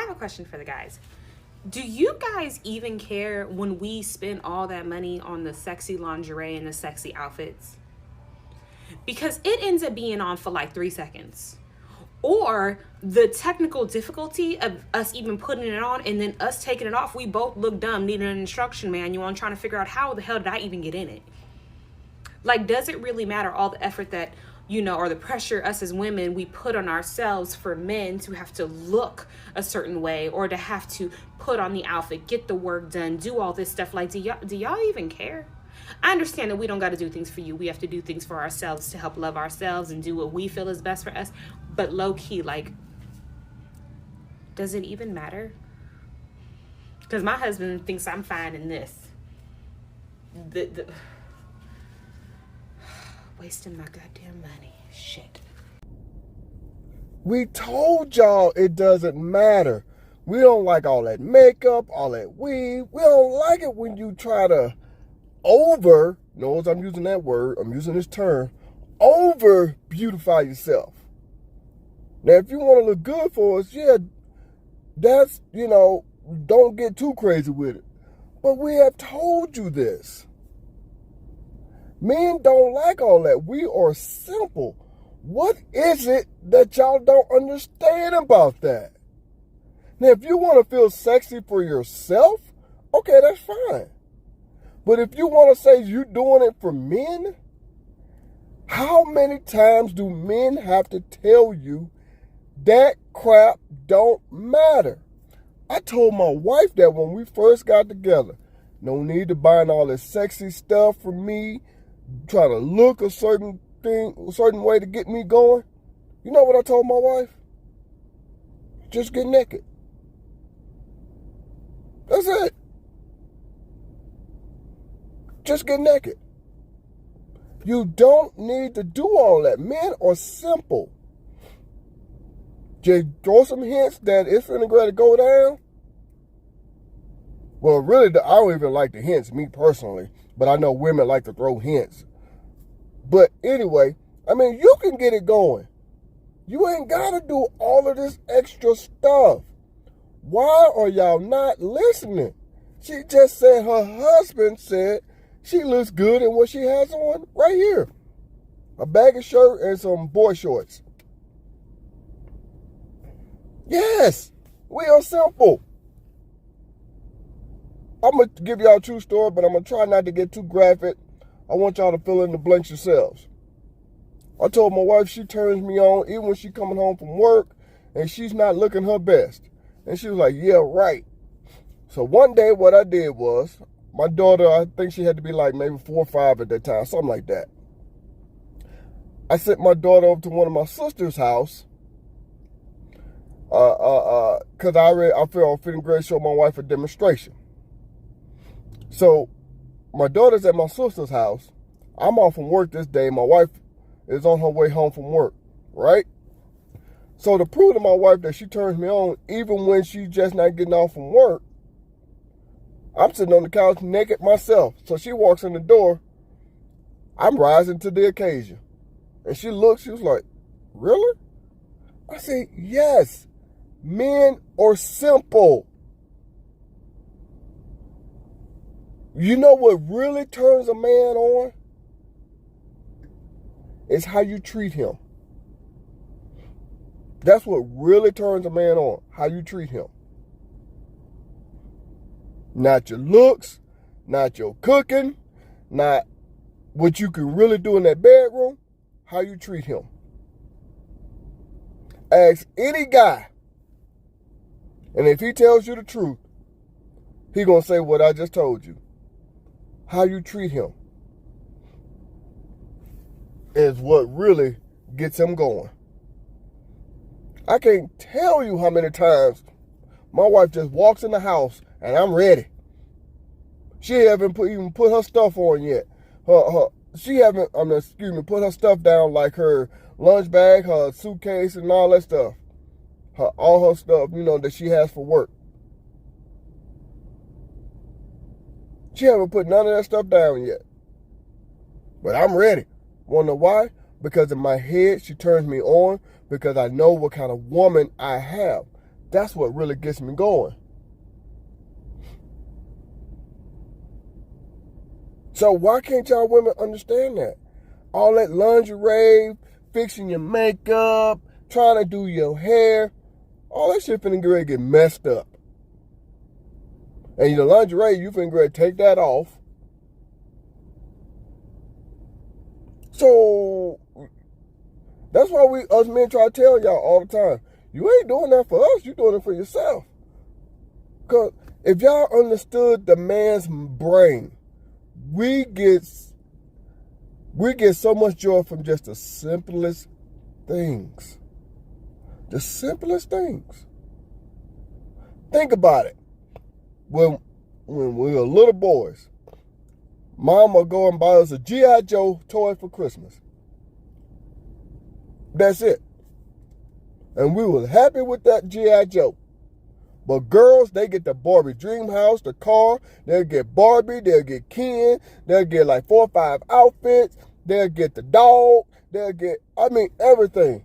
have a question for the guys. Do you guys even care when we spend all that money on the sexy lingerie and the sexy outfits? Because it ends up being on for like 3 seconds. Or the technical difficulty of us even putting it on and then us taking it off, we both look dumb, needing an instruction manual and trying to figure out how the hell did I even get in it? Like, does it really matter all the effort that, or the pressure us as women, we put on ourselves for men to have to look a certain way or to have to put on the outfit, get the work done, do all this stuff? Like, do y'all even care? I understand that we don't got to do things for you. We have to do things for ourselves to help love ourselves and do what we feel is best for us. But low key, like, does it even matter? Because my husband thinks I'm fine in this. Wasting my goddamn money. Shit. We told y'all it doesn't matter. We don't like all that makeup, all that weave. We don't like it when you try to notice I'm using that word, I'm using this term, over beautify yourself. Now, if you want to look good for us, yeah, that's, don't get too crazy with it. But we have told you this. Men don't like all that. We are simple. What is it that y'all don't understand about that? Now, if you want to feel sexy for yourself, okay, that's fine. But if you want to say you're doing it for men, how many times do men have to tell you that crap don't matter? I told my wife that when we first got together. No need to buying all this sexy stuff for me, try to look a certain way to get me going. You know what I told my wife? Just get naked. That's it. Just get naked. You don't need to do all that. Men are simple. Just throw some hints that it's finna go down. Well, really, I don't even like the hints, me personally. But I know women like to throw hints. But anyway, you can get it going. You ain't got to do all of this extra stuff. Why are y'all not listening? She just said her husband said she looks good in what she has on right here. A baggy shirt and some boy shorts. Yes, we are simple. I'm going to give y'all a true story, but I'm going to try not to get too graphic. I want y'all to fill in the blanks yourselves. I told my wife she turns me on even when she coming home from work and she's not looking her best. And she was like, yeah, right. So one day what I did was, my daughter, I think she had to be like maybe 4 or 5 at that time, something like that. I sent my daughter over to one of my sister's house because I feel I'm feeling great to show my wife a demonstration. So my daughter's at my sister's house. I'm off from work this day. My wife is on her way home from work, right? So to prove to my wife that she turns me on, even when she's just not getting off from work, I'm sitting on the couch naked myself. So she walks in the door. I'm rising to the occasion. And she looks, she was like, really? I said, yes. Men are simple. You know what really turns a man on? It's how you treat him. That's what really turns a man on, how you treat him. Not your looks, not your cooking, not what you can really do in that bedroom, how you treat him. Ask any guy, and if he tells you the truth, he gonna say what I just told you. How you treat him is what really gets him going. I can't tell you how many times my wife just walks in the house and I'm ready. She haven't even put her stuff on yet. She haven't, put her stuff down, like her lunch bag, her suitcase, and all that stuff. All her stuff, that she has for work. She haven't put none of that stuff down yet. But I'm ready. Want to know why? Because in my head, she turns me on because I know what kind of woman I have. That's what really gets me going. So why can't y'all women understand that? All that lingerie, fixing your makeup, trying to do your hair, all that shit finna get ready to get messed up. And your lingerie, you finna get ready to take that off. So that's why us men try to tell y'all all the time, you ain't doing that for us, you doing it for yourself. Because if y'all understood the man's brain, we get so much joy from just the simplest things. The simplest things. Think about it. When we were little boys, Mom would go and buy us a G.I. Joe toy for Christmas. That's it. And we were happy with that G.I. Joe. But girls, they get the Barbie dream house, the car. They'll get Barbie. They'll get Ken. They'll get like 4 or 5 outfits. They'll get the dog. They'll get, everything.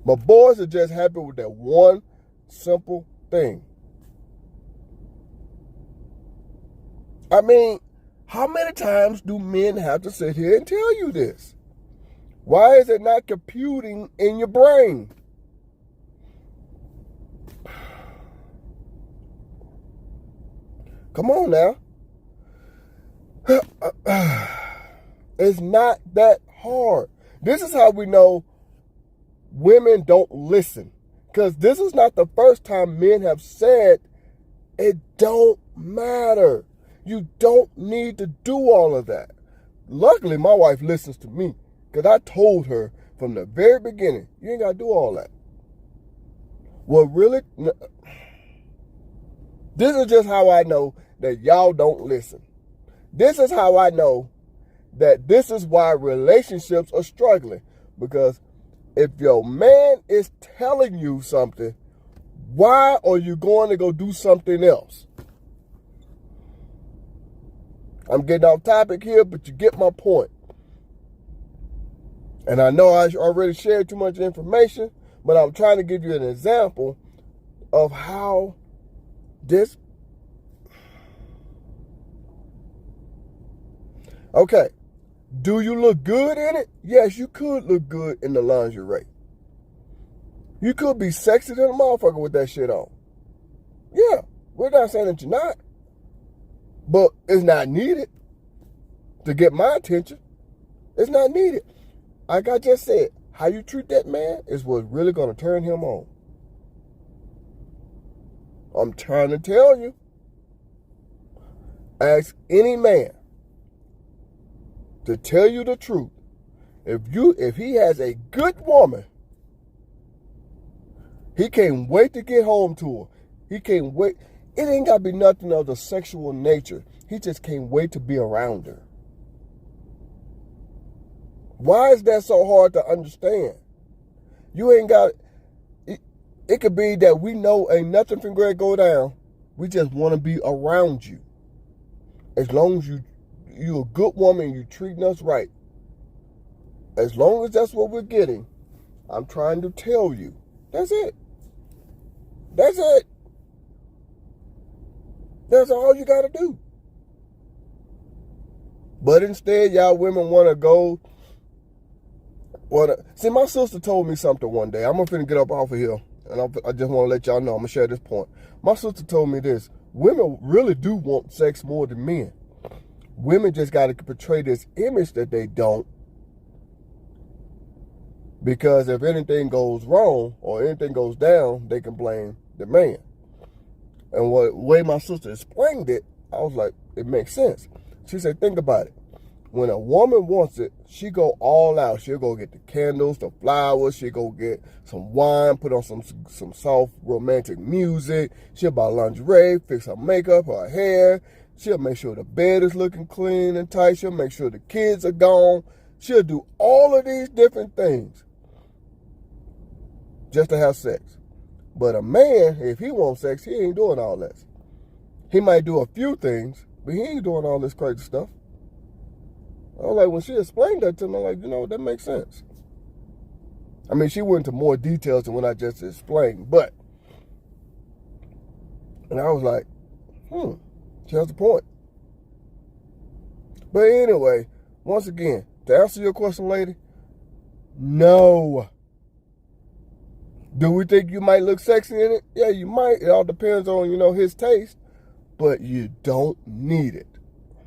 But boys are just happy with that one simple thing. How many times do men have to sit here and tell you this? Why is it not computing in your brain? Come on now. It's not that hard. This is how we know women don't listen. Because this is not the first time men have said it don't matter. You don't need to do all of that. Luckily, my wife listens to me. Because I told her from the very beginning, you ain't got to do all that. Well, really? This is just how I know that y'all don't listen. This is how I know that this is why relationships are struggling. Because if your man is telling you something, why are you going to go do something else? I'm getting off topic here, but you get my point. And I know I already shared too much information, but I'm trying to give you an example of how this. Okay. Do you look good in it? Yes, you could look good in the lingerie. You could be sexy than a motherfucker with that shit on. Yeah, we're not saying that you're not. But it's not needed to get my attention. It's not needed. Like I just said, how you treat that man is what's really going to turn him on. I'm trying to tell you. Ask any man to tell you the truth. If he has a good woman, he can't wait to get home to her. He can't wait. It ain't got to be nothing of the sexual nature. He just can't wait to be around her. Why is that so hard to understand? You ain't got it. It could be that we know ain't nothing finna going to go down. We just want to be around you. As long as you're a good woman, you treating us right. As long as that's what we're getting, I'm trying to tell you. That's it. That's it. That's all you got to do. But instead, y'all women want to go. See, my sister told me something one day. I'm finna get up off of here. And I just want to let y'all know. I'm going to share this point. My sister told me this. Women really do want sex more than men. Women just got to portray this image that they don't. Because if anything goes wrong or anything goes down, they can blame the man. And the way my sister explained it, I was like, it makes sense. She said, think about it. When a woman wants it, she go all out. She'll go get the candles, the flowers. She'll go get some wine, put on some soft romantic music. She'll buy lingerie, fix her makeup, her hair. She'll make sure the bed is looking clean and tight. She'll make sure the kids are gone. She'll do all of these different things just to have sex. But a man, if he wants sex, he ain't doing all that. He might do a few things, but he ain't doing all this crazy stuff. I was like, when she explained that to me, I'm like, that makes sense. I mean, she went into more details than what I just explained, but, and I was like, she has a point. But anyway, once again, to answer your question, lady, no. Do we think you might look sexy in it? Yeah, you might. It all depends on, his taste, but you don't need it.